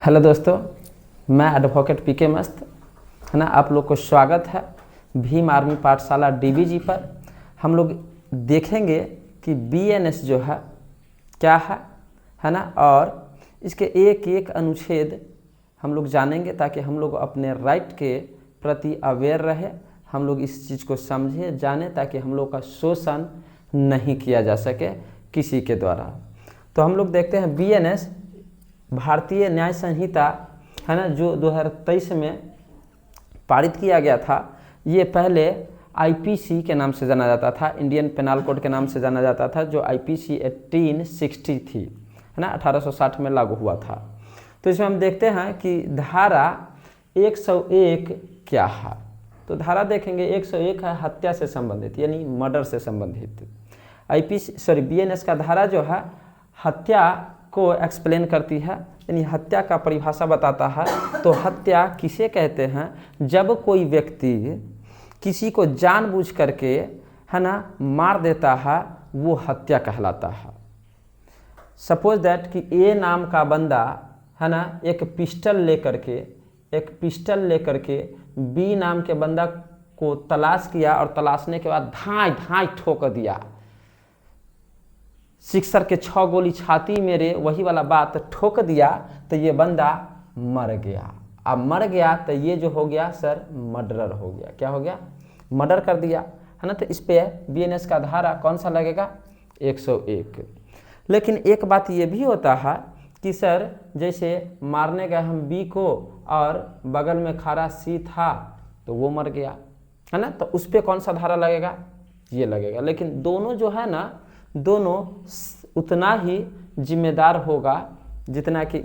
Hello दोस्तों, मैं advocate पीके मस्त है ना। आप लोग को स्वागत है भीम आर्मी पाठशाला डीबीजी पर। हम लोग देखेंगे कि बीएनएस जो है क्या है ना, और इसके एक एक अनुच्छेद हम लोग जानेंगे ताकि हम लोग अपने राइट के प्रति अवेयर रहे, हम लोग इस चीज़ को समझें जानें ताकि हम लोग का शोषण नहीं किया जा सके किसी के द्वारा। तो हम लोग देखते हैं बीएनएस भारतीय न्याय संहिता है ना, जो 2023 में पारित किया गया था। ये पहले आईपीसी के नाम से जाना जाता था, इंडियन पेनल कोड के नाम से जाना जाता था, जो आईपीसी 1860 थी है ना, 1860 में लागू हुआ था। तो इसमें हम देखते हैं कि धारा 101 क्या है। तो धारा देखेंगे 101 है हत्या से संबंधित, यानी मर्डर से संबंधित। बीएनएस का धारा जो है हत्या को एक्सप्लेन करती है, यानी हत्या का परिभाषा बताता है। तो हत्या किसे कहते हैं? जब कोई व्यक्ति किसी को जानबूझ करके है ना मार देता है, वो हत्या कहलाता है। सपोज दैट कि ए नाम का बंदा है ना एक पिस्टल लेकर के बी नाम के बंदा को तलाश किया और तलाशने के बाद धाई धाई ठोक दिया, सिक्सर के 6 गोली छाती मेरे, वही वाला बात ठोक दिया, तो ये बंदा मर गया। अब मर गया तो ये जो हो गया सर मर्डरर हो गया। क्या हो गया? मर्डर कर दिया है ना। तो इस पे बीएनएस का धारा कौन सा लगेगा? 101। लेकिन एक बात ये भी होता है कि सर जैसे मारने गए हम बी को और बगल में खड़ा सी था तो वो मर गया है ना, तो उस पर कौन सा धारा लगेगा? ये लगेगा। लेकिन दोनों जो है ना, दोनों उतना ही जिम्मेदार होगा जितना कि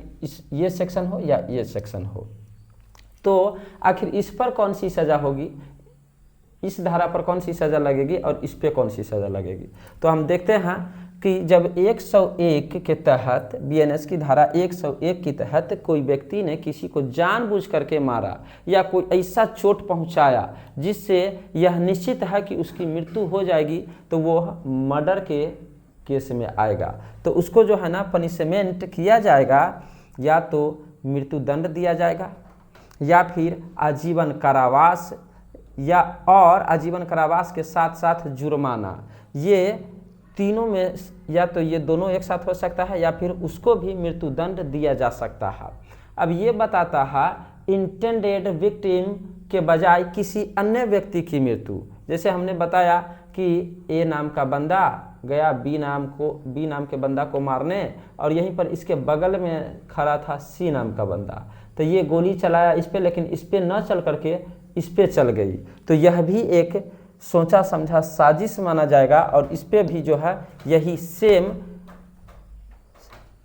ये सेक्शन हो या ये सेक्शन हो। तो आखिर इस पर कौन सी सज़ा होगी, इस धारा पर कौन सी सज़ा लगेगी और इस पे कौन सी सज़ा लगेगी? तो हम देखते हैं कि जब 101 के तहत बीएनएस की धारा 101 के तहत कोई व्यक्ति ने किसी को जानबूझ करके मारा या कोई ऐसा चोट पहुंचाया जिससे यह निश्चित है कि उसकी मृत्यु हो जाएगी, तो वो मर्डर के केस में आएगा। तो उसको जो है ना पनिशमेंट किया जाएगा, या तो मृत्यु दंड दिया जाएगा या फिर आजीवन कारावास, या और आजीवन कारावास के साथ साथ जुर्माना। ये तीनों में या तो ये दोनों एक साथ हो सकता है या फिर उसको भी मृत्यु दंड दिया जा सकता है। अब ये बताता है इंटेंडेड विक्टिम के बजाय किसी अन्य व्यक्ति की मृत्यु। जैसे हमने बताया कि ए नाम का बंदा गया बी नाम के बंदा को मारने, और यहीं पर इसके बगल में खड़ा था सी नाम का बंदा, तो ये गोली चलाया इस पे, लेकिन इस पे न चल करके इस पे चल गई, तो यह भी एक सोचा समझा साजिश माना जाएगा और इस पे भी जो है यही सेम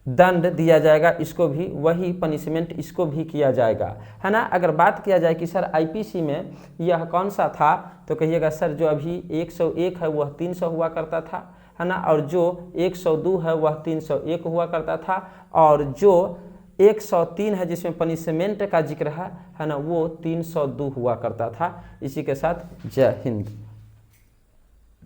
दंड दिया जाएगा, इसको भी वही पनिशमेंट इसको भी किया जाएगा है ना। अगर बात किया जाए कि सर आईपीसी में यह कौन सा था, तो कहिएगा सर जो अभी 101 है वह 300 हुआ करता था है ना, और जो 102 है वह 301 हुआ करता था, और जो 103 है जिसमें पनिशमेंट का जिक्र है ना, वो 302 हुआ करता था। इसी के साथ जय हिंद।